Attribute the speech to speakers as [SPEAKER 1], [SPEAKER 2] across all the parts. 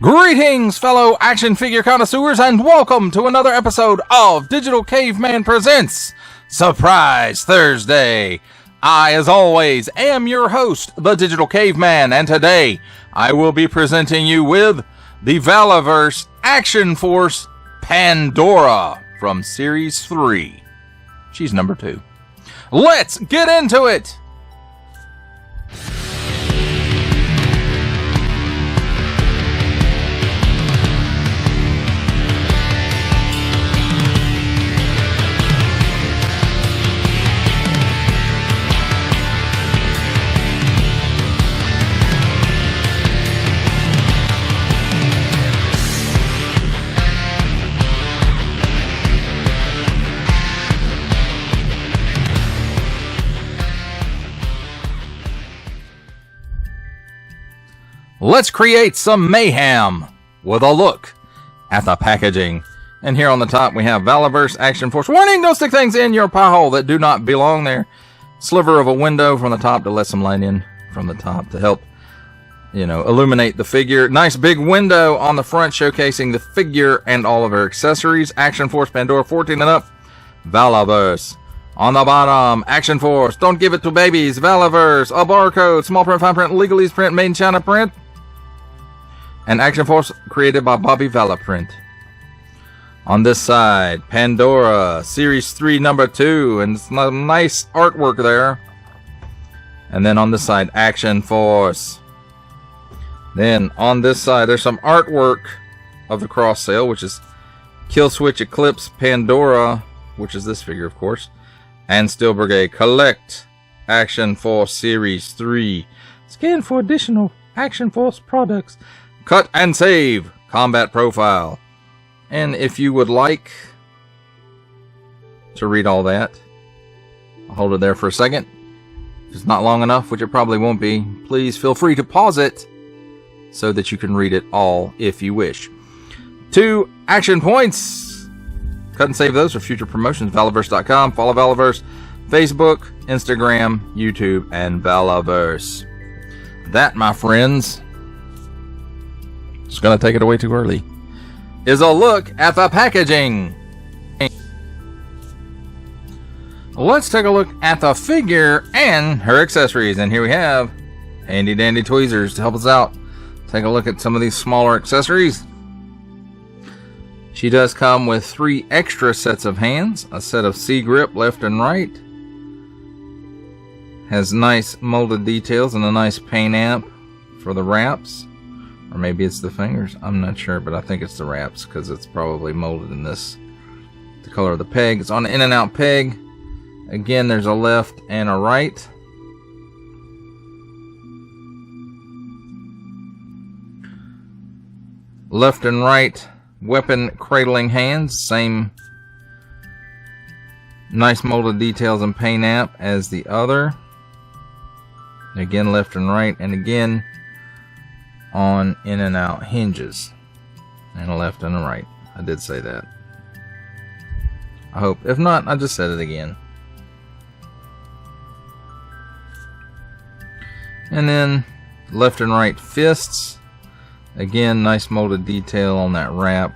[SPEAKER 1] Greetings, fellow action figure connoisseurs, and welcome to another episode of Digital Caveman Presents Surprise Thursday. I, as always, am your host, the Digital Caveman, and today I will be presenting you with the Valaverse Action Force Pandora from Series 3. She's number 2. Let's get into it! Let's create some mayhem with a look at the packaging. And here on the top we have Valaverse Action Force. Warning, don't stick things in your pie hole that do not belong there. Sliver of a window from the top to let some light in from the top to help, illuminate the figure. Nice big window on the front showcasing the figure and all of her accessories. Action Force Pandora 14 and up. Valaverse. On the bottom, Action Force. Don't give it to babies. Valaverse. A barcode. Small print, fine print, legalese print, made in China print. And Action Force created by Bobby Valaprint. On this side, Pandora, Series 3, number 2. And some nice artwork there. And then on this side, Action Force. Then on this side, there's some artwork of the cross sale, which is Kill Switch Eclipse Pandora, which is this figure, of course. And Steel Brigade. Collect Action Force Series 3. Scan for additional Action Force products. Cut and save. Combat profile. And if you would like to read all that, I'll hold it there for a second. If it's not long enough, which it probably won't be, please feel free to pause it so that you can read it all if you wish. 2 action points. Cut and save those for future promotions. Valaverse.com. Follow Valaverse. Facebook, Instagram, YouTube, and Valaverse. That, my friends, just gonna take it away too early, is a look at the packaging. Let's take a look at the figure and her accessories. And here we have handy dandy tweezers to help us out. Take a look at some of these smaller accessories. She does come with 3 extra sets of hands, a set of C-grip left and right. Has nice molded details and a nice paint amp for the wraps. Or maybe it's the fingers. I'm not sure, but I think it's the wraps because it's probably molded in this. The color of the peg. It's on an in and out peg. Again, there's a left and a right. Left and right weapon cradling hands. Same nice molded details and paint amp as the other. Again, left and right, and again on in and out hinges, and a left and a right. I did say that. I hope. If not, I just said it again. And then left and right fists. Again, nice molded detail on that wrap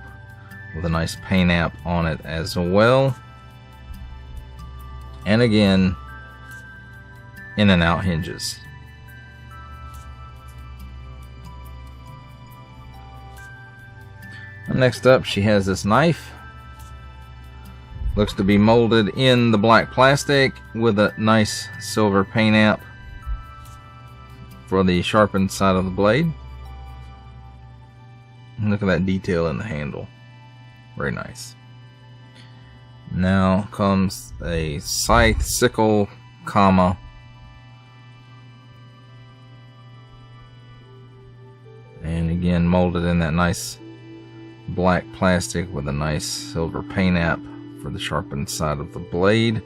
[SPEAKER 1] with a nice paint amp on it as well. And again, in and out hinges. Next up, she has this knife. Looks to be molded in the black plastic with a nice silver paint amp for the sharpened side of the blade. And look at that detail in the handle. Very nice. Now comes a scythe, sickle, comma. And again, molded in that nice black plastic with a nice silver paint amp for the sharpened side of the blade.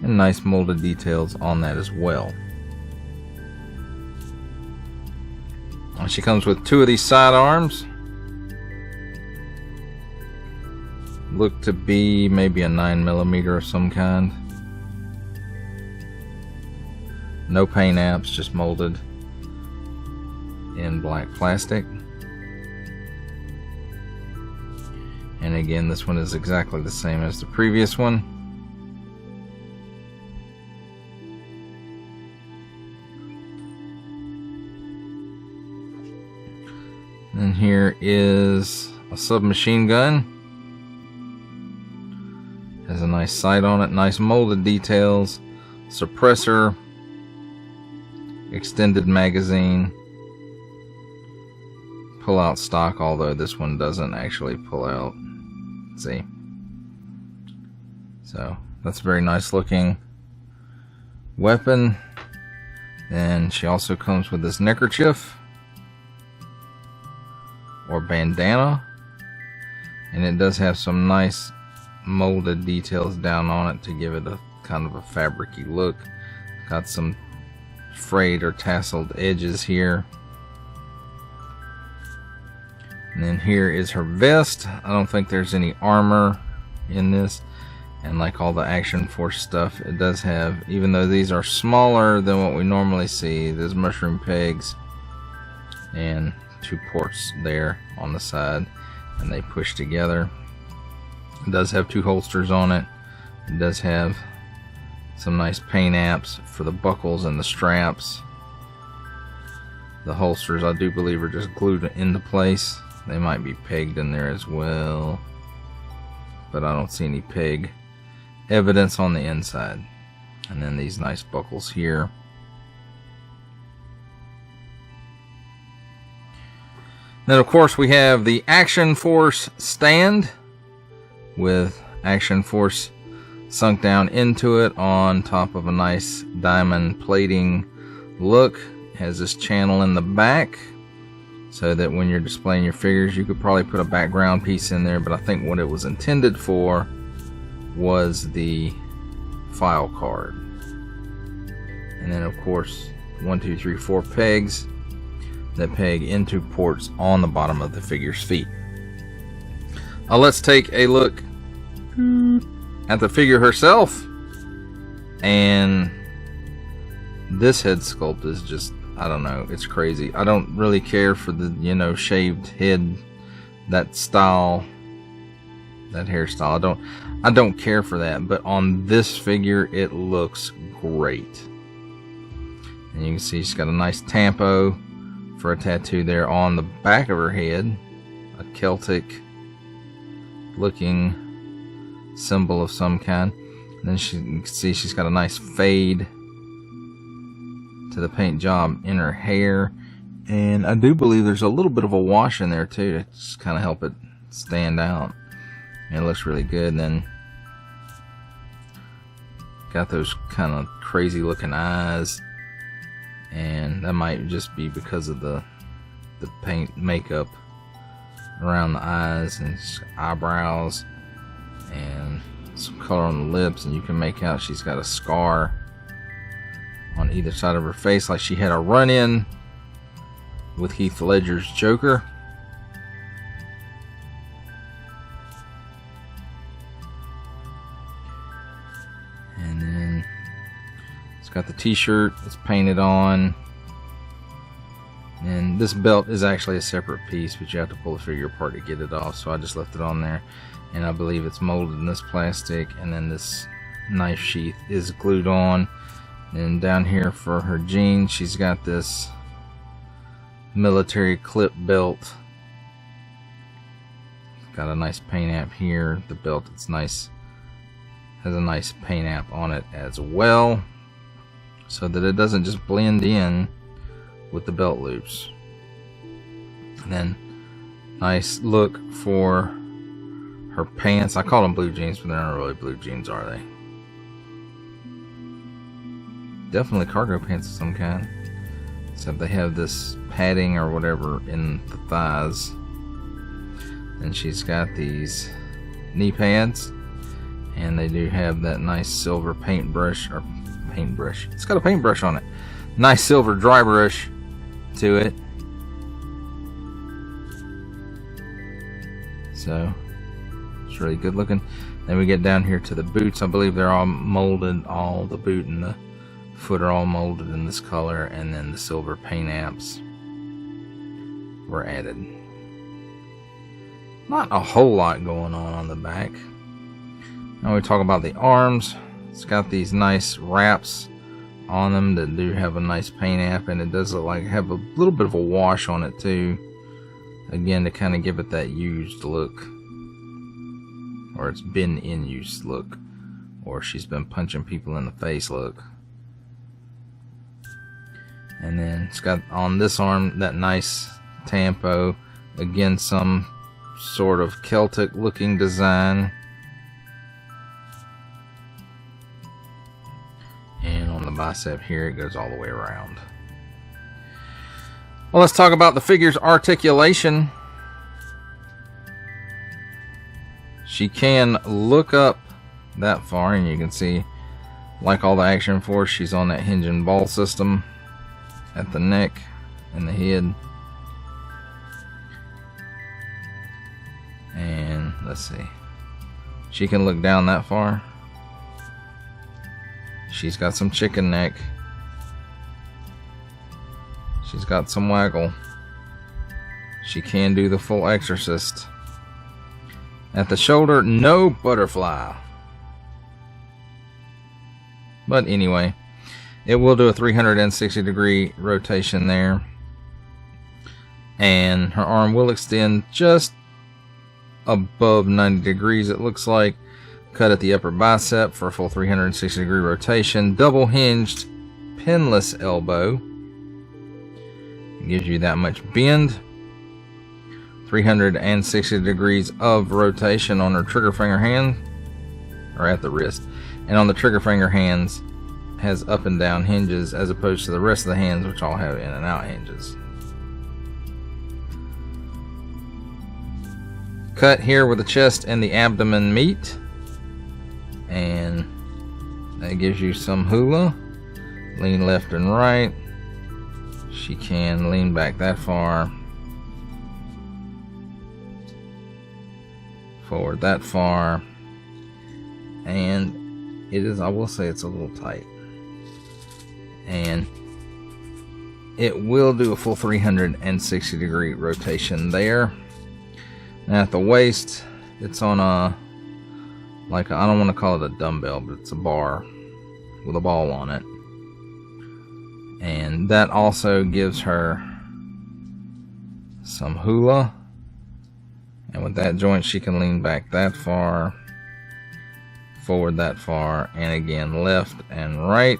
[SPEAKER 1] And nice molded details on that as well. She comes with 2 of these sidearms. Look to be maybe a 9mm of some kind. No paint amps, just molded. in black plastic. And again, this one is exactly the same as the previous one. And here is a submachine gun. Has a nice sight on it, nice molded details, suppressor, extended magazine, pull out stock, although this one doesn't actually pull out. See, so that's a very nice looking weapon. And she also comes with this neckerchief or bandana, and it does have some nice molded details down on it to give it a kind of a fabricy look. Got some frayed or tasseled edges here. And then here is her vest. I don't think there's any armor in this, and like all the Action Force stuff, it does have, even though these are smaller than what we normally see, there's mushroom pegs and 2 ports there on the side, and they push together. It does have 2 holsters on it. It does have some nice paint apps for the buckles and the straps. The holsters, I do believe, are just glued into place. They might be pegged in there as well, but I don't see any peg evidence on the inside. And then these nice buckles here. Then of course we have the Action Force stand with Action Force sunk down into it on top of a nice diamond plating look. It has this channel in the back so that when you're displaying your figures, you could probably put a background piece in there, but I think what it was intended for was the file card. And then of course 1, 2, 3, 4 pegs that peg into ports on the bottom of the figure's feet. Let's take a look at the figure herself. And this head sculpt is just, I don't know, it's crazy. I don't really care for the, you know, shaved head, that style, that hairstyle. I don't care for that, but on this figure it looks great. And you can see she's got a nice tampo for a tattoo there on the back of her head, a Celtic looking symbol of some kind. And then you can see she's got a nice fade to the paint job in her hair, and I do believe there's a little bit of a wash in there too to just kind of help it stand out. And it looks really good. And then got those kind of crazy looking eyes, and that might just be because of the paint makeup around the eyes and eyebrows, and some color on the lips, and you can make out she's got a scar on either side of her face, like she had a run-in with Heath Ledger's Joker. And then it's got the t-shirt, it's painted on, and this belt is actually a separate piece, but you have to pull the figure apart to get it off, so I just left it on there. And I believe it's molded in this plastic, and then this knife sheath is glued on. And down here for her jeans, she's got this military clip belt. Got a nice paint app here. The belt, it's nice, has a nice paint app on it as well, so that it doesn't just blend in with the belt loops. And then nice look for her pants. I call them blue jeans, but they're not really blue jeans, are they? Definitely cargo pants of some kind, except they have this padding or whatever in the thighs. And she's got these knee pads, and they do have that nice silver paintbrush, or paintbrush, it's got a paintbrush on it, nice silver dry brush to it. So it's really good looking. Then we get down here to the boots. I believe they're all molded, all the boot and the foot are all molded in this color, and then the silver paint apps were added. Not a whole lot going on the back. Now we talk about the arms. It's got these nice wraps on them that do have a nice paint app, and it does look like have a little bit of a wash on it too. Again, to kind of give it that used look, or it's been in use look, or she's been punching people in the face look. And then it's got on this arm that nice tampo, again some sort of Celtic looking design. And on the bicep here, it goes all the way around. Well, let's talk about the figure's articulation. She can look up that far, and you can see, like all the Action Force, she's on that hinge and ball system at the neck and the head. And let's see, she can look down that far. She's got some chicken neck. She's got some waggle. She can do the full exorcist. At the shoulder, no butterfly. But anyway, it will do a 360-degree rotation there. And her arm will extend just above 90 degrees, it looks like. Cut at the upper bicep for a full 360-degree rotation. Double hinged, pinless elbow. It gives you that much bend. 360 degrees of rotation on her trigger finger hand, or at the wrist. And on the trigger finger hands, has up and down hinges, as opposed to the rest of the hands, which all have in and out hinges. Cut here where the chest and the abdomen meet. And that gives you some hula. Lean left and right. She can lean back that far. Forward that far. And it is, I will say, it's a little tight. And it will do a full 360-degree rotation there. Now at the waist, it's on a, like, I don't want to call it a dumbbell, but it's a bar with a ball on it. And that also gives her some hula. And with that joint, she can lean back that far, forward that far, and again, left and right.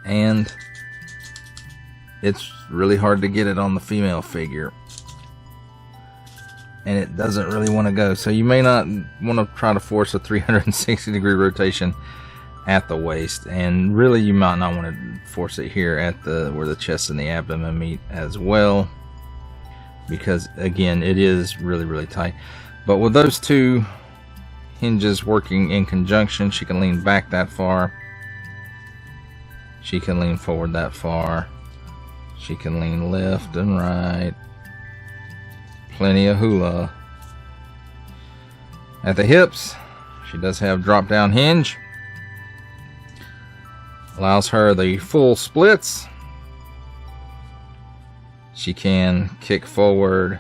[SPEAKER 1] And it's really hard to get it on the female figure. And it doesn't really want to go. So you may not want to try to force a 360-degree rotation at the waist. And really, you might not want to force it here at the where the chest and the abdomen meet as well. Because, again, it is really, really tight. But with those two hinges working in conjunction, she can lean back that far. She can lean forward that far. She can lean left and right. Plenty of hula. At the hips, she does have drop down hinge. Allows her the full splits. She can kick forward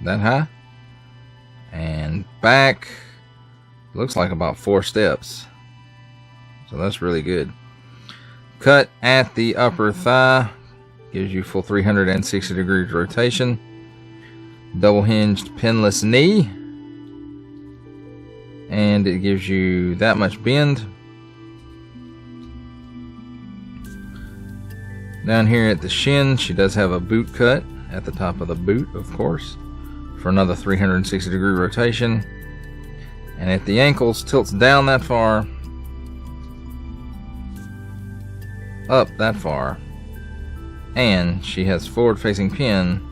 [SPEAKER 1] that high and back. Looks like about 4 steps. So that's really good. Cut at the upper thigh. Gives you full 360 degrees rotation. Double hinged pinless knee. And it gives you that much bend. Down here at the shin, she does have a boot cut at the top of the boot, of course, for another 360 degree rotation. And at the ankles, tilts down that far, up that far, and she has forward facing pin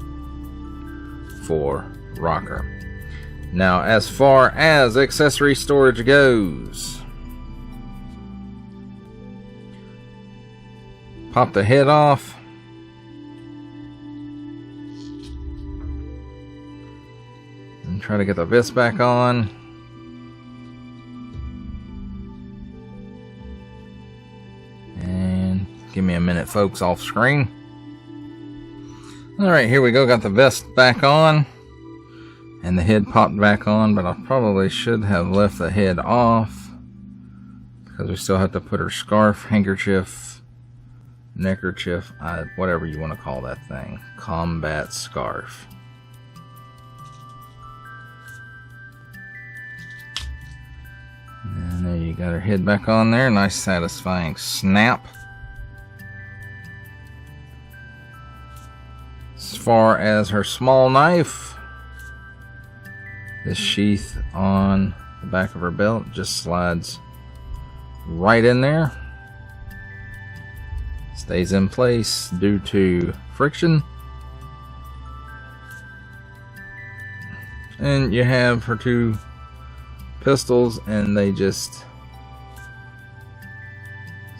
[SPEAKER 1] for rocker. Now, as far as accessory storage goes, pop the head off. And try to get the vest back on. And give me a minute, folks, off screen. Alright, here we go. Got the vest back on. And the head popped back on, but I probably should have left the head off. Because we still have to put her scarf, handkerchief, neckerchief, whatever you want to call that thing. Combat scarf. And there you got her head back on there. Nice satisfying snap. As far as her small knife, this sheath on the back of her belt just slides right in there. Stays in place due to friction. And you have her two pistols, and they just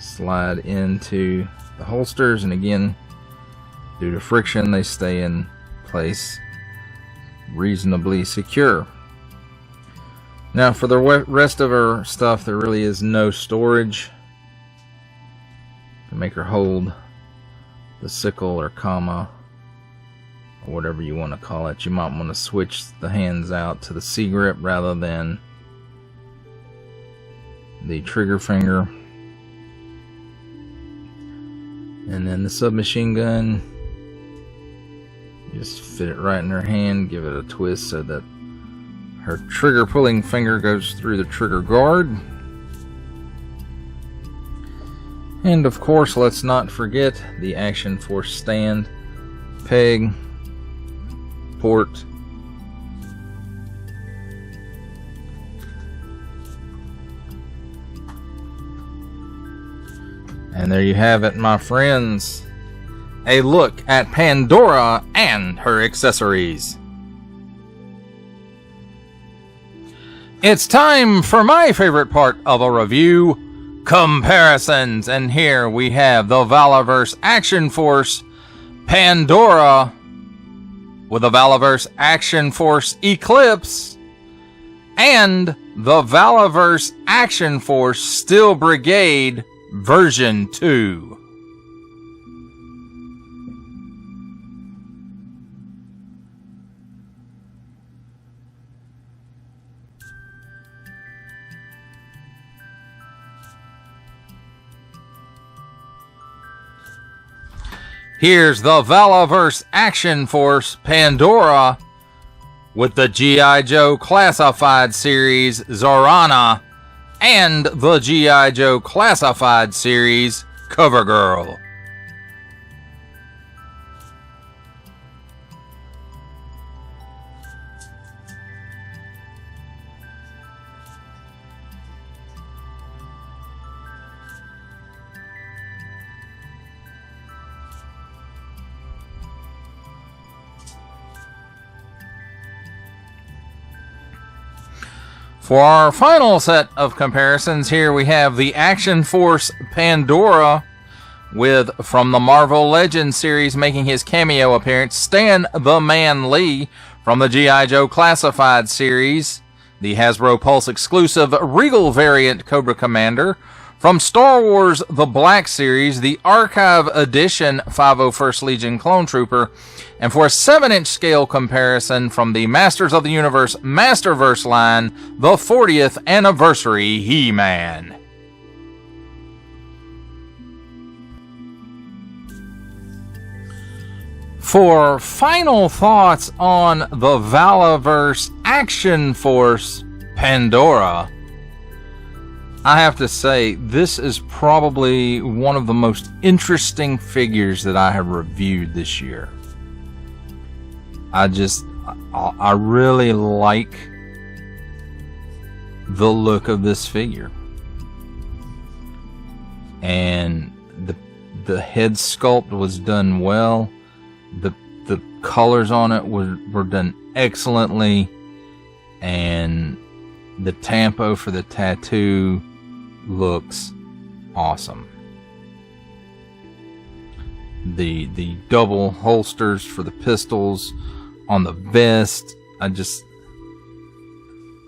[SPEAKER 1] slide into the holsters, and again, due to friction, they stay in place reasonably secure. Now for the rest of her stuff, there really is no storage to make her hold the sickle or comma or whatever you want to call it. You might want to switch the hands out to the C grip rather than the trigger finger. And then the submachine gun, you just fit it right in her hand, give it a twist so that her trigger pulling finger goes through the trigger guard. And of course, let's not forget the Action Force stand, peg, port, and there you have it, my friends. A look at Pandora and her accessories. It's time for my favorite part of a review, comparisons. And here we have the Valaverse Action Force Pandora with the Valaverse Action Force Eclipse and the Valaverse Action Force Steel Brigade version 2. Here's the Valaverse Action Force Pandora with the G.I. Joe Classified Series Zorana and the G.I. Joe Classified Series CoverGirl. For our final set of comparisons, here we have the Action Force Pandora with, from the Marvel Legends series, making his cameo appearance, Stan the Man Lee from the G.I. Joe Classified series, the Hasbro Pulse exclusive Regal variant Cobra Commander, from Star Wars The Black Series, the Archive Edition 501st Legion Clone Trooper, and for a 7-inch scale comparison from the Masters of the Universe Masterverse line, the 40th Anniversary He-Man. For final thoughts on the Valaverse Action Force Pandora, I have to say, this is probably one of the most interesting figures that I have reviewed this year. I really like the look of this figure. And the head sculpt was done well. The colors on it were done excellently. And the tampo for the tattoo looks awesome. The double holsters for the pistols on the vest,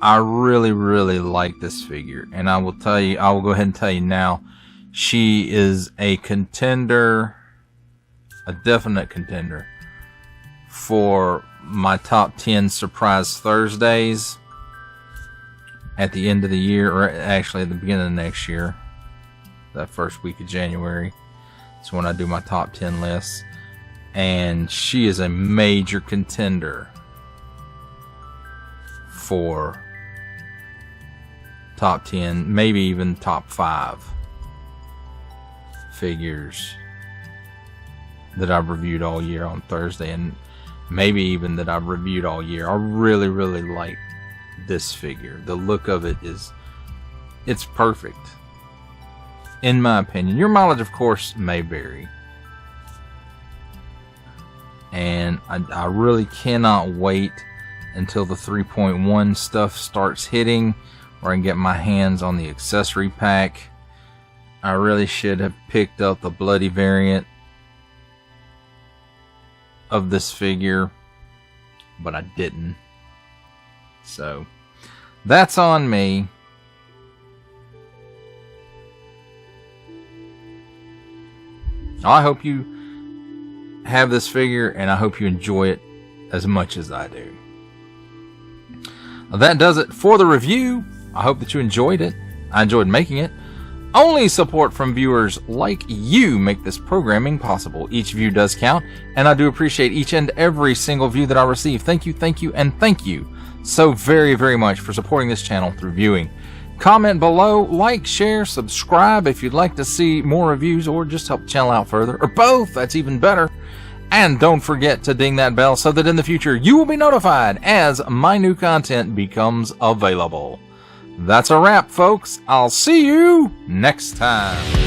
[SPEAKER 1] I really like this figure. And I will go ahead and tell you now, she is a contender, a definite contender for my top 10 surprise Thursdays at the end of the year, or actually at the beginning of next year, that first week of January. That's when I do my top 10 lists. And she is a major contender for top 10, maybe even top 5 figures that I've reviewed all year on Thursday, and maybe even that I've reviewed all year. I really, really like this figure. The look of it it's perfect, in my opinion. Your mileage, of course, may vary. And I really cannot wait until the 3.1 stuff starts hitting, where I can get my hands on the accessory pack. I really should have picked up the bloody variant of this figure, but I didn't. So that's on me. I hope you have this figure, and I hope you enjoy it as much as I do. That does it for the review. I hope that you enjoyed it. I enjoyed making it. Only support from viewers like you make this programming possible. Each view does count, and I do appreciate each and every single view that I receive. Thank you, and thank you so very, very much for supporting this channel through viewing. Comment below, like, share, subscribe if you'd like to see more reviews or just help the channel out further, or both. That's even better. And don't forget to ding that bell so that in the future you will be notified as my new content becomes available. That's a wrap, folks. I'll see you next time.